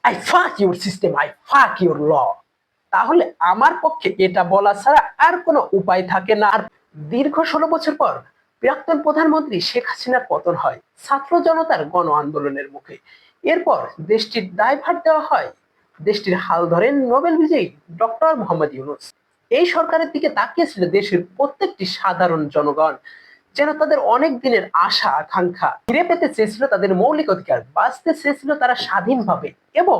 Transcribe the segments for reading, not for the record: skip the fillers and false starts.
I fuck your system, I fuck your law. তাহলে আমার পক্ষে এটা বলা ছাড়া আর কোনো উপায় থাকে না। আর দীর্ঘ 16 বছর পর প্রাক্তন প্রধানমন্ত্রী শেখ হাসিনার পতন হয় ছাত্র জনতার গণ আন্দোলনের মুখে। এরপর দেশটির দায়ভার দেওয়া হয়, দেশটির হাল ধরেন নোবেল বিজয়ী ডক্টর মোহাম্মদ ইউনূস। এই সরকারের দিকে তাকিয়েছিল দেশের প্রত্যেকটি সাধারণ জনগণ, যেন তাদের অনেক দিনের আশা আকাঙ্ক্ষা ফিরে পেতে চেয়েছিল, তাদের মৌলিক অধিকার বাঁচতে চেয়েছিল তারা স্বাধীনভাবে, এবং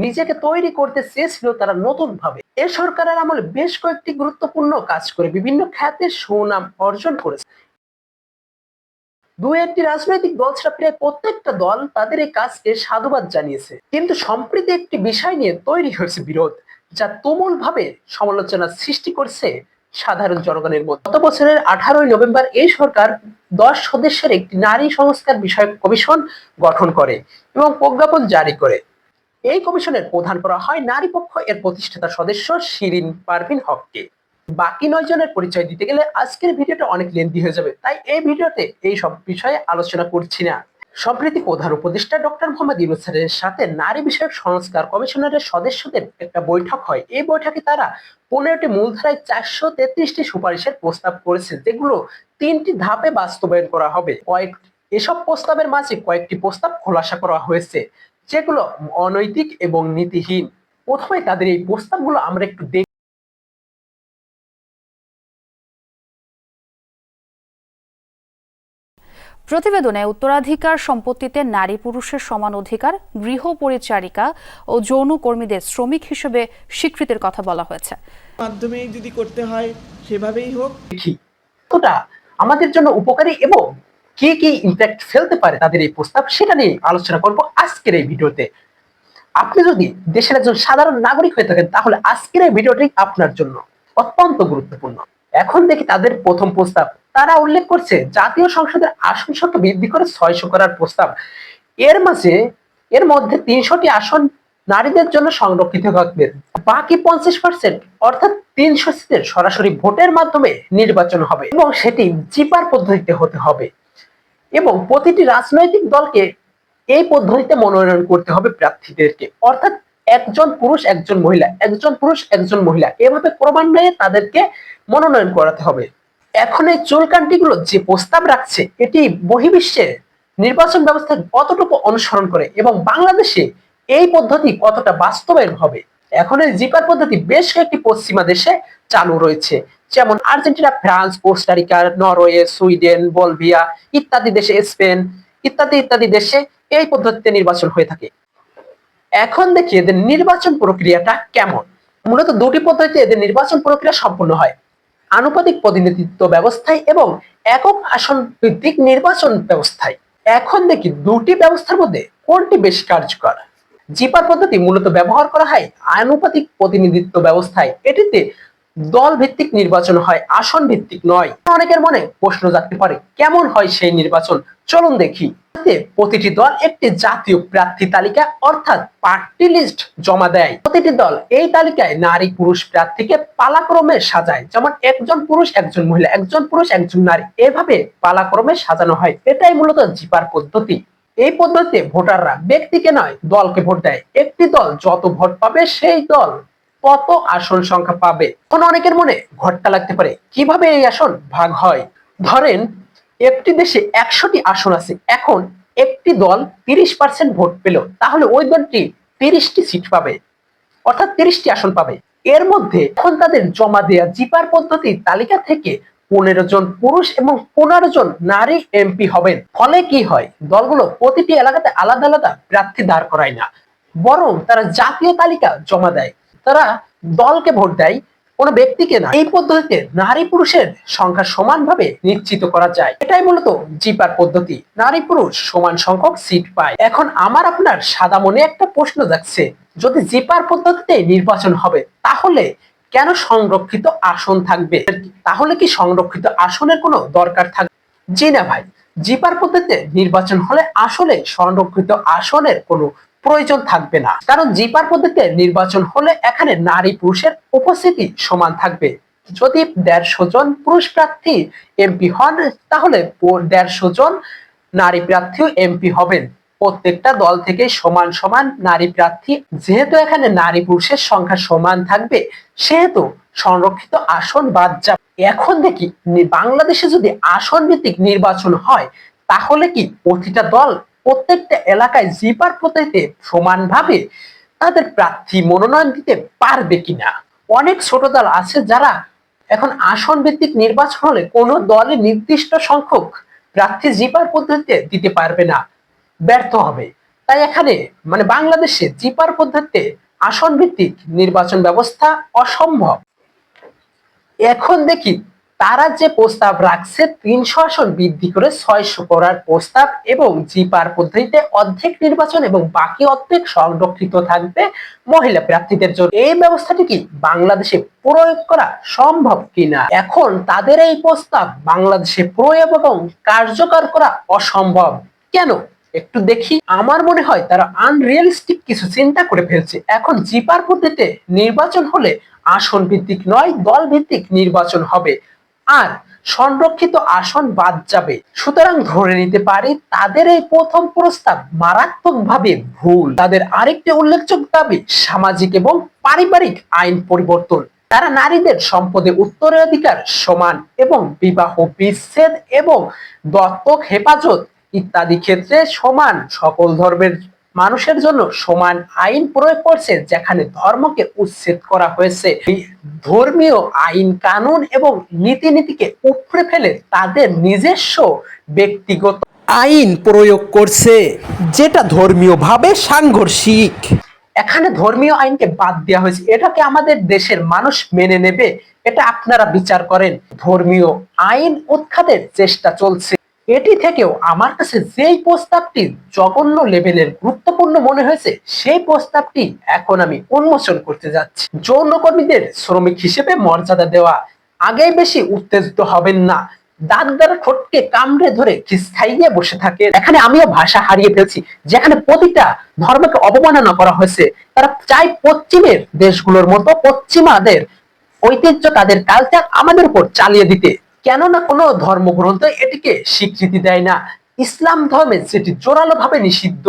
নিজেকে তৈরি করতে চেয়েছিল তারা নতুন ভাবে। এ সরকারের আমলে বেশ কয়েকটি গুরুত্বপূর্ণ কাজ করে বিভিন্ন খাতে সুনাম অর্জন করেছে। দু একটি রাজনৈতিক দল ছাড়া প্রায় প্রত্যেকটা দল তাদের এই কাজকে সাধুবাদ জানিয়েছে। কিন্তু সম্প্রতি একটি বিষয় নিয়ে তৈরি হয়েছে বিরোধ, যা তুমুল ভাবে সমালোচনার সৃষ্টি করছে সাধারণ জনগণের মধ্যে। গত বছরের 18ই নভেম্বর এই সরকার 10 সদস্যের একটি নারী সংস্কার বিষয়ক কমিশন গঠন করে এবং প্রজ্ঞাপন জারি করে। এই কমিশনের প্রধান করা হয় নারী পক্ষ এর প্রতিষ্ঠাতা সদস্য শিরিন পারভীন হককে। বাকি 9 জনের পরিচয় দিতে গেলে আজকের ভিডিওটা অনেক লেন্দি হয়ে যাবে, তাই এই ভিডিওতে এই সব বিষয়ে আলোচনা করছি না। সম্প্রতি প্রধান উপদেষ্টা ডক্টর মোহাম্মদ ইউনূসের সাথে নারী বিষয়ক সংস্কার কমিশনের সদস্যদের একটা বৈঠক হয়। এই বৈঠকে তারা 15টি মূলধারায় 433টি সুপারিশের প্রস্তাব করেছে, যেগুলো 3টি ধাপে বাস্তবায়ন করা হবে। এসব প্রস্তাবের মাঝে কয়েকটি প্রস্তাব খোলাসা করা হয়েছে, যেগুলো অনৈতিক এবং নীতিহীন। প্রথমে তাদের এই প্রস্তাবগুলো আমরা একটু দেখি। প্রতিবেদনে উত্তরাধিকার সম্পত্তিতে নারী পুরুষের সমান অধিকার, গৃহ পরিচারিকা ও যৌন কর্মীদের শ্রমিক হিসেবে স্বীকৃতির কথা বলা হয়েছে। মাধ্যমে যদি করতে হয় সেভাবেই হোক। কতটা আমাদের জন্য উপকারী এবং কি কি ইম্প্যাক্ট ফেলতে পারে তাদের এই প্রস্তাব, সেটা নিয়ে আলোচনা করব আজকের এই ভিডিওতে। আপনি যদি দেশের একজন সাধারণ নাগরিক হয়ে থাকেন, তাহলে আজকের এই ভিডিওটি আপনার জন্য অত্যন্ত গুরুত্বপূর্ণ। এখন দেখি তাদের প্রথম প্রস্তাব। তারা উল্লেখ করছে জাতীয় সংসদের আসন সংখ্যা বৃদ্ধি করে 600 করার প্রস্তাব। এর মধ্যে 300টি আসন নারীদের জন্য সংরক্ষিত থাকবে। বাকি 50% অর্থাৎ 300 সিটের সরাসরি ভোটের মাধ্যমে নির্বাচন হবে এবং সেটি জিপার পদ্ধতিতে হতে হবে, এবং প্রতিটি রাজনৈতিক দলকে এই পদ্ধতিতে মনোনয়ন করতে হবে প্রার্থীদেরকে। অর্থাৎ একজন পুরুষ একজন মহিলা, একজন পুরুষ একজন মহিলা, এভাবে ক্রমান্বয়ে তাদেরকে মনোনয়ন করাতে হবে। এখন এই চুলকান্তিগুলো যে প্রস্তাব রাখছে, এটি বহির্বিশ্বের নির্বাচন ব্যবস্থা কতটুকু অনুসরণ করে এবং বাংলাদেশে এই পদ্ধতি কতটা বাস্তবায়ন হবে। এখন এই জিপার পদ্ধতি বেশ কয়েকটি পশ্চিমা দেশে চালু রয়েছে, যেমন Argentina, France, Costa Rica, Norway, Sweden, বলভিয়া ইত্যাদি দেশে, স্পেন ইত্যাদি ইত্যাদি দেশে এই পদ্ধতিতে নির্বাচন হয়ে থাকে। এখন দেখি এদের নির্বাচন প্রক্রিয়াটা কেমন। মূলত দুটি পদ্ধতিতে এদের নির্বাচন প্রক্রিয়া সম্পন্ন হয়: আনুপাতিক প্রতিনিধিত্ব ব্যবস্থায় এবং একক আসন ভিত্তিক নির্বাচন ব্যবস্থায়। এখন দেখি দুটি ব্যবস্থার মধ্যে কোনটি বেশি কার্যকর। জিপার পদ্ধতি মূলত ব্যবহার করা হয় আনুপাতিক প্রতিনিধিত্ব ব্যবস্থায়। এটিতে দল ভিত্তিক নির্বাচন হয়, আসন ভিত্তিক নয়। অনেকের মনে প্রশ্ন জাগতে পারে, কেমন হয় সেই নির্বাচন? চলুন দেখি। প্রতিটি দল একটি জাতীয় প্রার্থী তালিকা অর্থাৎ পার্টি লিস্ট জমা দেয়। প্রতিটি দল এই তালিকায় নারী পুরুষ প্রার্থীকে পালাক্রমে সাজায়, যেমন একজন পুরুষ একজন মহিলা, একজন পুরুষ একজন নারী, এভাবে পালাক্রমে সাজানো হয়। এটাই মূলত জিপার পদ্ধতি। এই পদ্ধতিতে ভোটাররা ব্যক্তিকে নয় দলকে ভোট দেয়। একটি দল যত ভোট পাবে সেই দল কত আসন সংখ্যা পাবে। এখন অনেকের মনে ঘটকা লাগতে পারে, কিভাবে এই আসন ভাগ হয়। ধরেন একটি দেশে 100টি আসন আছে, এখন একটি দল 30% ভোট পেল, তাহলে ওই দলটি 30টি সিট পাবে, অর্থাৎ 30টি আসন পাবে। এর মধ্যে এখন তাদের জমা দেয়া জিপার পদ্ধতির তালিকা থেকে 15 জন পুরুষ এবং 15 জন নারী এমপি হবেন। ফলে কি হয়, দলগুলো প্রতিটি এলাকাতে আলাদা আলাদা প্রার্থী দাঁড় করায় না, বরং তারা জাতীয় তালিকা জমা দেয়। তারা দলকে ভোট দেয়, কোনো ব্যক্তিকে না। এই পদ্ধতিতে নারী পুরুষের সংখ্যা সমানভাবে নিশ্চিত করা যায়। এটাই মূলত জিপার পদ্ধতি। নারী পুরুষ সমান সংখ্যক সিট পায়। এখন আমার আপনার সাদা মনে একটা প্রশ্ন জাগছে, যদি জিপার পদ্ধতিতে নির্বাচন হবে, তাহলে কেন সংরক্ষিত আসন থাকবে? তাহলে কি সংরক্ষিত আসনের কোনো দরকার থাকবে? জি না ভাই, জিপার পদ্ধতিতে নির্বাচন হলে আসলে সংরক্ষিত আসনের কোনো প্রয়োজন থাকবে না, কারণ জিপার পদ্ধতিতে নির্বাচন হলে এখানে নারী পুরুষের উপস্থিতি সমান থাকবে। যদি 150 জন পুরুষ প্রার্থী এমপি হন, তাহলে 150 জন নারী প্রার্থীও এমপি হবেন। প্রত্যেকটা দল থেকে সমান সমান নারী প্রার্থী, যেহেতু এখানে নারী পুরুষের সংখ্যা সমান থাকবে সেহেতু সংরক্ষিত আসন বাদ যাবে। এখন দেখি বাংলাদেশে যদি আসন ভিত্তিক নির্বাচন হয় তাহলে কি প্রতিটা দল প্রত্যেকটা এলাকায় জিপার পদ্ধতিতে সমানভাবে তাদের প্রার্থী মনোনয়ন দিতে পারবে কিনা? অনেক ছোট দল আছে যারা এখন আসন ভিত্তিক নির্বাচন হলে কোনো দলে নির্দিষ্ট সংখ্যক প্রার্থী জিপার পদ্ধতিতে দিতে পারবে না, ব্যর্থ হবে। তাই এখানে বাংলাদেশে জিপার পদ্ধতিতে আসন ভিত্তিক নির্বাচন ব্যবস্থা অসম্ভব। এখন দেখি তারা যে প্রস্তাব রাখছে 300 আসন বৃদ্ধি করে 600 করার প্রস্তাব এবং জিপার পদ্ধতিতে অর্ধেক নির্বাচন এবং বাকি অর্ধেক সংরক্ষিত থাকবে মহিলা প্রার্থীদের জন্য। এই ব্যবস্থাটি কি বাংলাদেশে প্রয়োগ করা সম্ভব কিনা? এখন তাদের এই প্রস্তাব বাংলাদেশে প্রয়োগ এবং কার্যকর করা অসম্ভব কেন একটু দেখি। আমার মনে হয় তারা আনরিয়ালিস্টিক কিছু চিন্তা করে ফেলছে। এখন জিপার পদ্ধতিতে নির্বাচন হলে আসন ভিত্তিক নয় দল ভিত্তিক নির্বাচন হবে আর সংরক্ষিত আসন বাদ যাবে। সুতরাং ধরে নিতে পারি তাদের এই প্রথম প্রস্তাব মারাত্মকভাবে ভুল। তাদের আরেকটি উল্লেখযোগ্য দাবি সামাজিক এবং পারিবারিক আইন পরিবর্তন। তারা নারীদের সম্পদে উত্তরাধিকার সমান এবং বিবাহ বিচ্ছেদ এবং দত্তক হেফাজত ইত্যাদি ক্ষেত্রে সমান সকল ধর্মের মানুষের জন্য সমান আইন প্রয়োগ করছে, যেখানে ধর্মকে উচ্ছেদ করা হয়েছে। ধর্মীয় আইন কানুন এবং নীতিকে উপড়ে ফেলে তাদের নিজস্ব ব্যক্তিগত আইন প্রয়োগ করছে, যেটা ধর্মীয় ভাবে সাংঘর্ষিক। এখানে ধর্মীয় আইনকে বাদ দেওয়া হয়েছে, এটাকে আমাদের দেশের মানুষ মেনে নেবে? এটা আপনারা বিচার করেন। ধর্মীয় আইন উৎখাতের চেষ্টা চলছে। এটি থেকেও আমার কাছে যেই প্রস্তাবটি জঘন্য লেভেলের গুরুত্বপূর্ণ মনে হয়েছে সেই প্রস্তাবটি এখন আমি উন্মোচন করতে যাচ্ছি। যৌনকর্মীদের শ্রমিক হিসেবে মর্যাদা দেওয়া। আগেই বেশি উত্তেজিত হবেন না, দাঁত দ্বারা ঠোঁটকে কামড়ে ধরে খিসখাইয়ে বসে থাকে। এখানে আমিও ভাষা হারিয়ে ফেলছি, যেখানে প্রতিটা ধর্মকে অবমাননা করা হয়েছে। তারা চাই পশ্চিমের দেশগুলোর মতো পশ্চিমাদের ঐতিহ্য তাদের কালচার আমাদের উপর চালিয়ে দিতে। কেননা কোনো ধর্মগ্রন্থ এটিকে স্বীকৃতি দেয় না। ইসলাম ধর্মে যেটি জোরালো ভাবে নিষিদ্ধ,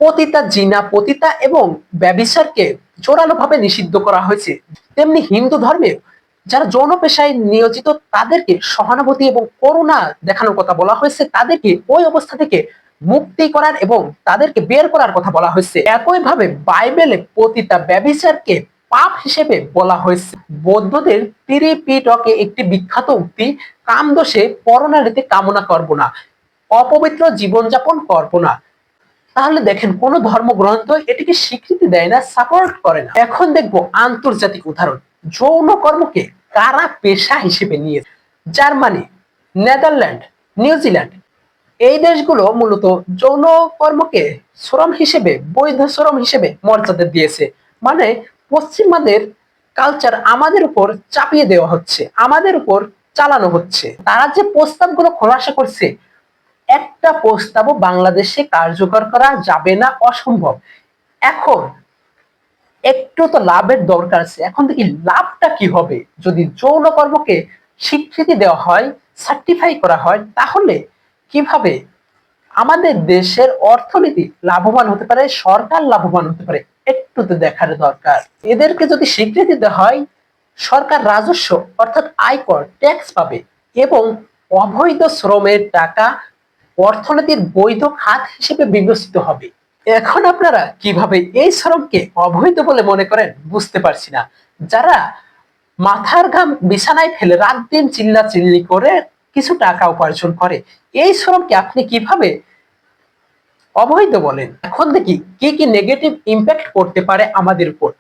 পতিতা জিনা পতিতা এবং ব্যভিচারকে জোরালো ভাবে নিষিদ্ধ করা হয়েছে, তেমনি হিন্দু ধর্মে যারা যৌন পেশায় নিয়োজিত তাদেরকে সহানুভূতি এবং করুণা দেখানোর কথা বলা হয়েছে, তাদেরকে ওই অবস্থা থেকে মুক্তি করার এবং তাদেরকে বের করার কথা বলা হয়েছে। একইভাবে বাইবেলে পতিতা ব্যভিচারকে পাপ হিসেবে বলা হয়েছে। বৌদ্ধদের ত্রিপিটকে একটি বিখ্যাত উক্তি, কামদোষে পরনারীতে কামনা করব না, অপবিত্র জীবনযাপন করব না। তাহলে দেখেন কোন ধর্মগ্রন্থ এটিকে স্বীকৃতি দেয় না, সাপোর্ট করে না। এখন দেখবো আন্তর্জাতিক উদাহরণ। যৌন কর্মকে কারা পেশা হিসেবে নিয়েছে? জার্মানি, নেদারল্যান্ড, নিউজিল্যান্ড এই দেশগুলো মূলত যৌন কর্মকে শ্রম হিসেবে, বৈধ শ্রম হিসেবে মর্যাদা দিয়েছে। পশ্চিমাদের কালচার আমাদের উপর চাপিয়ে দেওয়া হচ্ছে, আমাদের উপর চালানো হচ্ছে। তারা যে প্রস্তাবগুলো খোলাসা করছে, একটা প্রস্তাবও বাংলাদেশে কার্যকর করা যাবে না, অসম্ভব। এখন একটু তো লাভের দরকার আছে। এখন দেখি লাভটা কি হবে। যদি যৌন কর্মকে স্বীকৃতি দেওয়া হয়, সার্টিফাই করা হয়, তাহলে কিভাবে আমাদের দেশের অর্থনীতি লাভবান হতে পারে, সরকার লাভবান হতে পারে, একটু তো দেখার দরকার। এদেরকে যদি স্বীকৃতি দেওয়া হয়, সরকার রাজস্ব অর্থাৎ আয়কর ট্যাক্স পাবে এবং অবৈধ শ্রমের টাকা অর্থনীতির বৈধ খাত হিসেবে বিবেচিত হবে। এখন আপনারা কিভাবে এই শ্রমকে অবৈধ বলে মনে করেন বুঝতে পারছি না। যারা মাথার ঘাম বিছানায় ফেলে রাত দিন চিল্লা চিল্লি করে কিছু টাকা উপার্জন করে, এই শ্রমকে আপনি কিভাবে অবৈধ বলেন? এখন দেখি কি কি নেগেটিভ ইম্প্যাক্ট করতে পারে আমাদের উপর।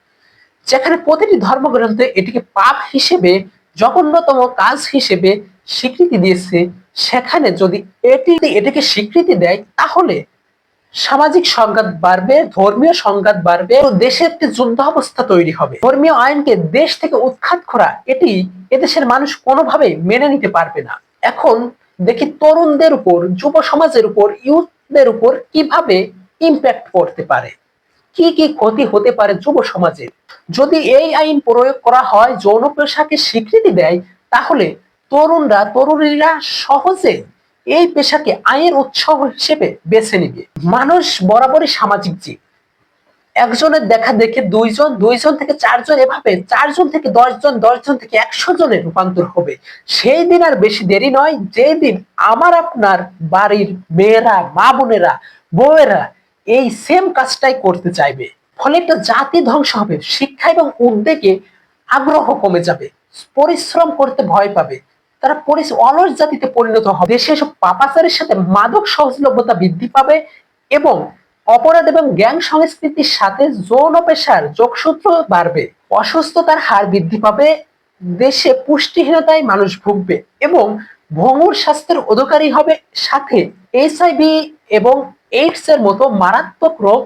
যেখানে প্রতিটি ধর্মগ্রন্থে এটিকে পাপ হিসেবে, জঘন্যতম কাজ হিসেবে স্বীকৃতি দিয়েছে, সেখানে যদি এটিকে স্বীকৃতি দেয় তাহলে সামাজিক সংঘাত বাড়বে, ধর্মীয় সংঘাত বাড়বে, দেশে একটি যুদ্ধ অবস্থা তৈরি হবে। ধর্মীয় আইনকে দেশ থেকে উৎখাত করা, এটি এদেশের মানুষ কোনোভাবেই মেনে নিতে পারবে না। এখন দেখি তরুণদের উপর, যুব সমাজের উপর, ইউথদের উপর কিভাবে ইম্প্যাক্ট করতে পারে, কি কি ক্ষতি হতে পারে যুব সমাজের। যদি এই আইন প্রয়োগ করা হয়, যৌন পেশাকে স্বীকৃতি দেয়, তাহলে তরুণীরা সহজে এই পেশাকে আয়ের উৎস হিসেবে বেছে নিবে। মানুষ বরাবরই সামাজিক জীব। একজনের দেখা দেখে দুইজন, দুইজন থেকে চারজন, এভাবে চারজন থেকে 10 জন, 10 জন থেকে 100 জনে রূপান্তর হবে। সেই দিন আর বেশি দেরি নয়, যেই দিন আমার আপনার বাড়ির মেয়েরা, মা বোনেরা, বউয়েরা এই সেম কাজটাই করতে চাইবে। ফলে একটা জাতি ধ্বংস হবে, শিক্ষা এবং উদ্যোগে আগ্রহ কমে যাবে, পরিশ্রম করতে ভয় পাবে, তারা অলস জাতিতে পরিণত হবে। দেশে এসব পাপাচারের সাথে মাদক সহজলভ্যতা বৃদ্ধি পাবে এবং অপরাধ এবং গ্যাং সংস্কৃতির সাথে যৌন পেশার যোগসূত্র বাড়বে, অসুস্থতার হার বৃদ্ধি পাবে, দেশে পুষ্টিহীনতায় মানুষ ভুগবে এবং ভঙ্গুর স্বাস্থ্যের অধিকারী হবে, সাথে HIV এবং এইডস এর মতো মারাত্মক রোগ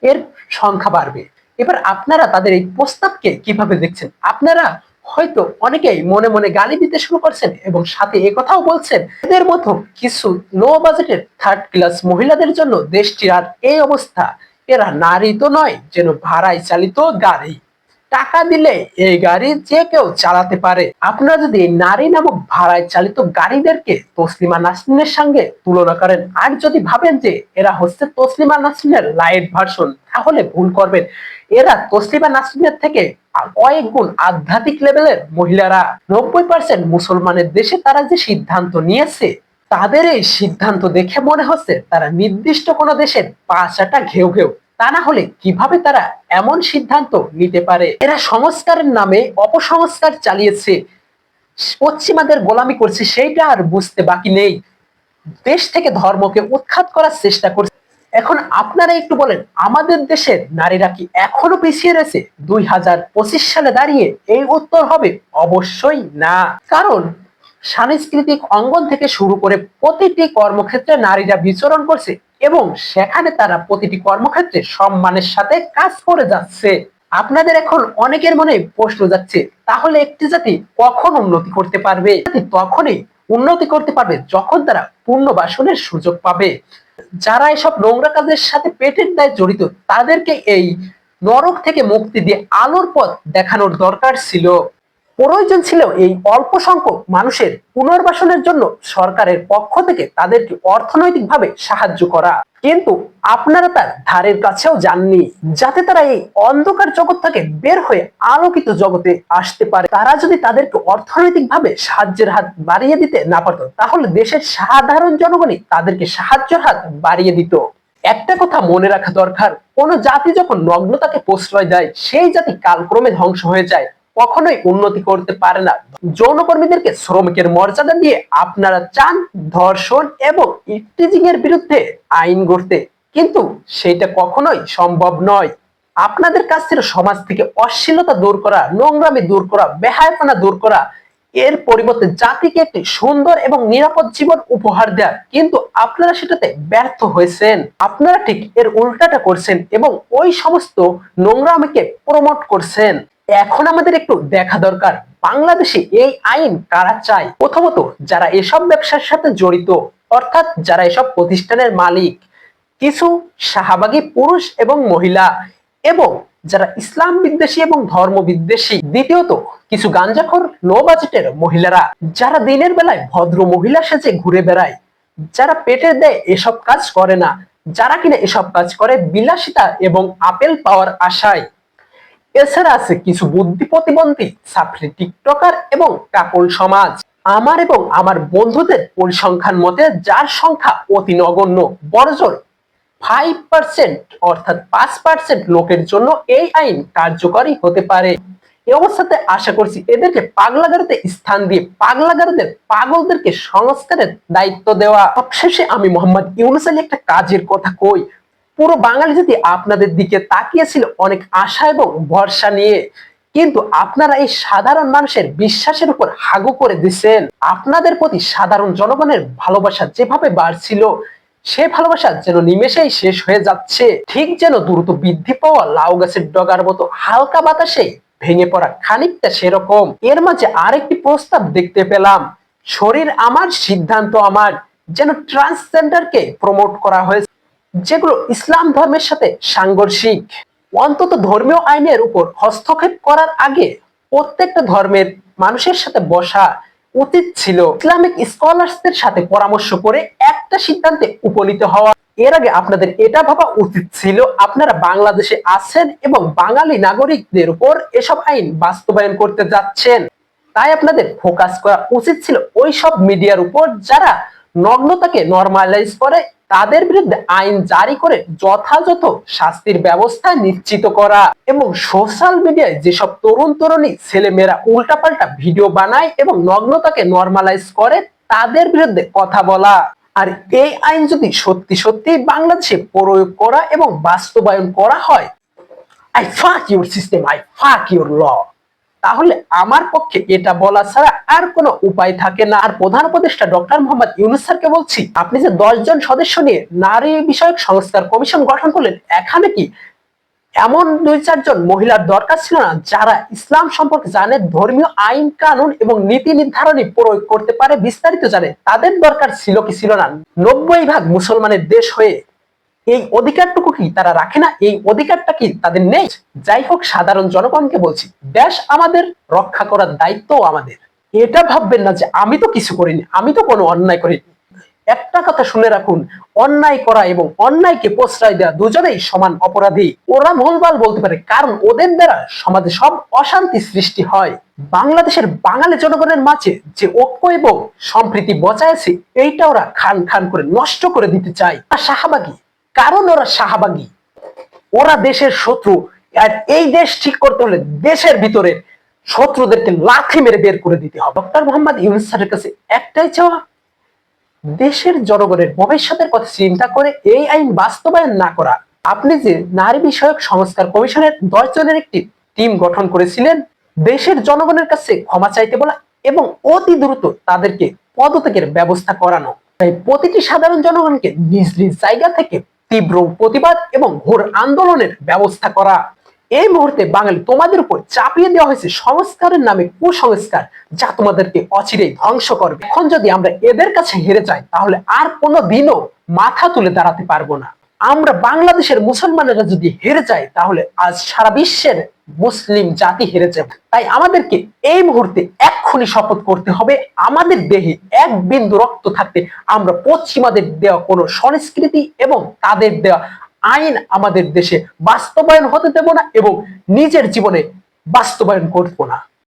এর সংখ্যা বাড়বে। এবার আপনারা তাদের এই প্রস্তাবকে কিভাবে দেখছেন? আপনারা হয়তো অনেকেই মনে মনে গালি দিতে শুরু করছেন এবং সাথে একথাও বলছেন, এদের মতো কিছু লো বাজেটের থার্ড ক্লাস মহিলাদের জন্য দেশটির আর এই অবস্থা। এরা নারী তো নয়, যেন ভাড়ায় চালিত গাড়ি। টাকা দিলে এই গাড়ি যে কেউ চালাতে পারে। আপনারা যদি এই নারী নামক ভাড়ায় চালিত গাড়িদেরকে তসলিমা নাসরিনের সঙ্গে তুলনা করেন, আর যদি ভাবেন যে এরা হচ্ছে তসলিমা নাসরিনের লাইট ভার্সন, তাহলে ভুল করবেন। এরা তসলিমা নাসরিনের থেকে কয়েক গুণ আধ্যাত্মিক লেভেলের মহিলারা। 90% মুসলমানের দেশে তারা যে সিদ্ধান্ত নিয়েছে, তাদের এই সিদ্ধান্ত দেখে মনে হচ্ছে তারা নির্দিষ্ট কোনো দেশের পাঁচাটা ঘেউ ঘেউ। তা না হলে কিভাবে তারা এমন সিদ্ধান্ত নিতে পারে? এরা সংস্কারের নামে অপসংস্কার চালিয়েছে, পশ্চিমাদের গোলামি করছে, সেইটা আর বুঝতে বাকি নেই। দেশ থেকে ধর্মকে উৎখাত করার চেষ্টা করছে। এখন আপনারা একটু বলেন, আমাদের দেশের নারীরা কি এখনো পিছিয়ে রয়েছে 2025 সালে দাঁড়িয়ে? এই উত্তর হবে অবশ্যই না। কারণ সাংস্কৃতিক অঙ্গন থেকে শুরু করে প্রতিটি কর্মক্ষেত্রে নারীরা বিচরণ করছে এবং সেখানে তারা প্রতিটি কর্মক্ষেত্রে সম্মানের সাথে কাজ করে যাচ্ছে। আপনাদের এখন অনেকের মনে প্রশ্ন যাচ্ছে, তাহলে একটি জাতি কখন উন্নতি করতে পারবে? তখনই উন্নতি করতে পারবে যখন তারা পুনর্বাসনের সুযোগ পাবে। যারা এসব নোংরা কাজের সাথে পেটের দায়ে জড়িত, তাদেরকে এই নরক থেকে মুক্তি দিয়ে আলোর পথ দেখানোর দরকার ছিল। প্রয়োজন ছিল এই অল্প সংখ্যক মানুষের পুনর্বাসনের জন্য সরকারের পক্ষ থেকে তাদেরকে অর্থনৈতিকভাবে সাহায্য করা, কিন্তু আপনারা তার ধারের কাছেও যাননি, যাতে তারা এই অন্ধকার জগৎ থেকে বের হয়ে আলোকিত জগতে আসতে পারে। তারা যদি তাদেরকে অর্থনৈতিকভাবে সাহায্যের হাত বাড়িয়ে দিতে না পারত, তাহলে দেশের সাধারণ জনগণই তাদেরকে সাহায্যের হাত বাড়িয়ে দিত। একটা কথা মনে রাখা দরকার, কোন জাতি যখন নগ্নতাকে প্রশ্রয় দেয়, সেই জাতি কালক্রমে ধ্বংস হয়ে যায়, কখনোই উন্নতি করতে পারে না। যৌনকর্মীদেরকে শ্রমিকের মর্যাদা দিয়ে আপনারা চান ধর্ষণ এবং ইফটিজিং এর বিরুদ্ধে আইন গড়তে, কিন্তু সেটা কখনোই সম্ভব নয়। আপনাদের কাছ থেকে সমাজ থেকে অশ্লীলতা দূর করা, নোংরামি দূর করা, বেহায়াপনা দূর করা, এর পরিবর্তে জাতিকে একটি সুন্দর এবং নিরাপদ জীবন উপহার দেয়া, কিন্তু আপনারা সেটাতে ব্যর্থ হয়েছেন। আপনারা ঠিক এর উল্টাটা করছেন এবং ওই সমস্ত নোংরামিকে প্রমোট করছেন। এখন আমাদের একটু দেখা দরকার, বাংলাদেশে এই আইন কারা চায়? প্রথমত যারা এসব ব্যবসার সাথে জড়িত, অর্থাৎ যারা এসব প্রতিষ্ঠানের মালিক, কিছু শাহবাগী পুরুষ এবং মহিলা, এবং যারা ইসলাম বিদ্বেষী এবং ধর্ম বিদ্বেষী। দ্বিতীয়ত কিছু গাঞ্জাখোর লো বাজেটের মহিলারা, যারা দিনের বেলায় ভদ্র মহিলা সেজে ঘুরে বেড়ায়, যারা পেটের দেয় এসব কাজ করে না, যারা কিনা এসব কাজ করে বিলাসিতা এবং আপেল পাওয়ার আশায়। এছাড়া আছে কিছু বুদ্ধি প্রতিবন্ধী ছাত্রী টিকটকার এবং কাপল সমাজ। আমার এবং আমার বন্ধুদের পরিসংখ্যান মতে যার সংখ্যা অতি নগণ্য, বড়জোর 5% অর্থাৎ 5% লোকের জন্য এই আইন কার্যকরী হতে পারে। এই অবস্থাতে আশা করছি এদেরকে পাগলাগারোতে স্থান দিয়ে পাগলাগারোদের পাগলদেরকে সংস্কারের দায়িত্ব দেওয়া। সবশেষে আমি মোহাম্মদ ইউনূস আলী একটা কাজের কথা কই, পুরো বাঙালি যদি আপনাদের দিকে তাকিয়েছিল অনেক আশা এবং ভরসা নিয়ে, কিন্তু আপনারা এই সাধারণ মানুষের বিশ্বাসের উপর হাগু করে দিচ্ছেন। আপনাদের প্রতি সাধারণ জনগণের ভালোবাসা যেভাবে বাড়ছিল, সে ভালোবাসা যেন নিমেষেই শেষ হয়ে যাচ্ছে, ঠিক যেন দ্রুত বৃদ্ধি পাওয়া লাউ গাছের ডগার মতো হালকা বাতাসে ভেঙে পড়া, খানিকটা সেরকম। এর মাঝে আরেকটি প্রস্তাব দেখতে পেলাম, শরীর আমার সিদ্ধান্ত আমার, যেন ট্রান্সজেন্ডারকে প্রমোট করা হয়েছে, যেগুলো ইসলাম ধর্মের সাথে সাংঘর্ষিক। অন্তত ধর্মীয় আইনের উপর হস্তক্ষেপ করার আগে প্রত্যেকটা ধর্মের মানুষের সাথে বসা উচিত ছিল ইসলামিক স্কলারসদের সাথে পরামর্শ করে একটা সিদ্ধান্তে উপনীত হওয়া। এর আগে আপনাদের এটা ভাবা উচিত ছিল আপনারা বাংলাদেশে আছেন এবং বাঙালি নাগরিকদের উপর এসব আইন বাস্তবায়ন করতে যাচ্ছেন। তাই আপনাদের ফোকাস করা উচিত ছিল ওই সব মিডিয়ার উপর যারা নগ্নতাকে নরমালাইজ করে, তাদের বিরুদ্ধে আইন জারি করে যথাযথ শাস্তির ব্যবস্থা নিশ্চিত করা। এবং সোশ্যাল মিডিয়ায় যেসব তরুণ তরুণী ছেলেমেয়েরা উল্টাপাল্টা ভিডিও বানায় এবং নগ্নতাকে নরমালাইজ করে, তাদের বিরুদ্ধে কথা বলা। আর এই আইন যদি সত্যি সত্যি বাংলাদেশে প্রয়োগ করা এবং বাস্তবায়ন করা হয়, I fuck your system, I fuck your law, তাহলে আমার পক্ষে এটা বলা ছাড়া আর কোনো উপায় থাকে না। আর প্রধান উপদেষ্টা ডক্টর মোহাম্মদ ইউনূস স্যারকে বলছি, আপনি যে 10 জন সদস্য নিয়ে নারী বিষয়ক সংস্কার কমিশন গঠন করলেন, এখানে কি এমন 2-4 জন মহিলার দরকার ছিল না যারা ইসলাম সম্পর্কে জানে, ধর্মীয় আইন কানুন এবং নীতি নির্ধারণী প্রয়োগ করতে পারে, বিস্তারিত জানে? তাদের দরকার ছিল কি ছিল না? 90% মুসলমানের দেশ হয়ে এই অধিকারটুকু কি তারা রাখে না? এই অধিকারটা কি তাদের নেই? যাই হোক, সাধারণ জনগণকে বলছি, দেশ আমাদের, রক্ষা করার দায়িত্ব আমাদের। এটা ভাববেন না যে আমি তো কিছু করিনি, আমি তো কোনো অন্যায় করিনি। একটা কথা শুনে রাখুন, অন্যায় করা এবং অন্যায়কে প্রশ্রয় দেওয়া দুজনেই সমান অপরাধী। ওরা ভুলভাল বলতে পারে, কারণ ওদের দ্বারা সমাজে সব অশান্তি সৃষ্টি হয়। বাংলাদেশের বাঙালি জনগণের মাঝে যে ঐক্য এবং সম্প্রীতি বজায় আছে, এইটা ওরা খান খান করে নষ্ট করে দিতে চায়। শাহবাগী, কারণ ওরা শাহবাগী, ওরা দেশের শত্রু। আর এই দেশ ঠিক করতে হলে দেশের ভিতরে শত্রুদেরকে লাথি মেরে বের করে দিতে হবে। ডক্টর মোহাম্মদ ইউনূস স্যারের কাছে একটাই চাওয়া, দেশের জনগণের ভবিষ্যতের কথা চিন্তা করে এই আইন বাস্তবায়ন না করা। আপনি যে নারী বিষয়ক সংস্কার কমিশনের 10 জনের একটি টিম গঠন করেছিলেন, দেশের জনগণের কাছে ক্ষমা চাইতে বলা এবং অতি দ্রুত তাদেরকে পদত্যাগের ব্যবস্থা করানো। তাই প্রতিটি সাধারণ জনগণকে নিজ নিজ জায়গা থেকে তীব্র প্রতিবাদ এবং ঘোর আন্দোলনের ব্যবস্থা করা। এই মুহূর্তে বাঙালি তোমাদের উপর চাপিয়ে দেওয়া হয়েছে সংস্কারের নামে কুসংস্কার, যা তোমাদেরকে অচিরেই ধ্বংস করবে। এখন যদি আমরা এদের কাছে হেরে যাই, তাহলে আর কোনো দিনও মাথা তুলে দাঁড়াতে পারবো না। আমরা বাংলাদেশের মুসলমানেরা যদি হেরে যাই, তাহলে আজ সারা বিশ্বের মুসলিম জাতি হেরে যাবে। তাই আমাদেরকে এই মুহূর্তে এক্ষুনি শপথ করতে হবে, আমাদের দেহে এক বিন্দু রক্ত থাকতে আমরা পশ্চিমাদের দেওয়া কোনো সংস্কৃতি এবং তাদের দেওয়া আইন আমাদের দেশে বাস্তবায়ন হতে দেব না এবং নিজের জীবনে বাস্তবায়ন করব না।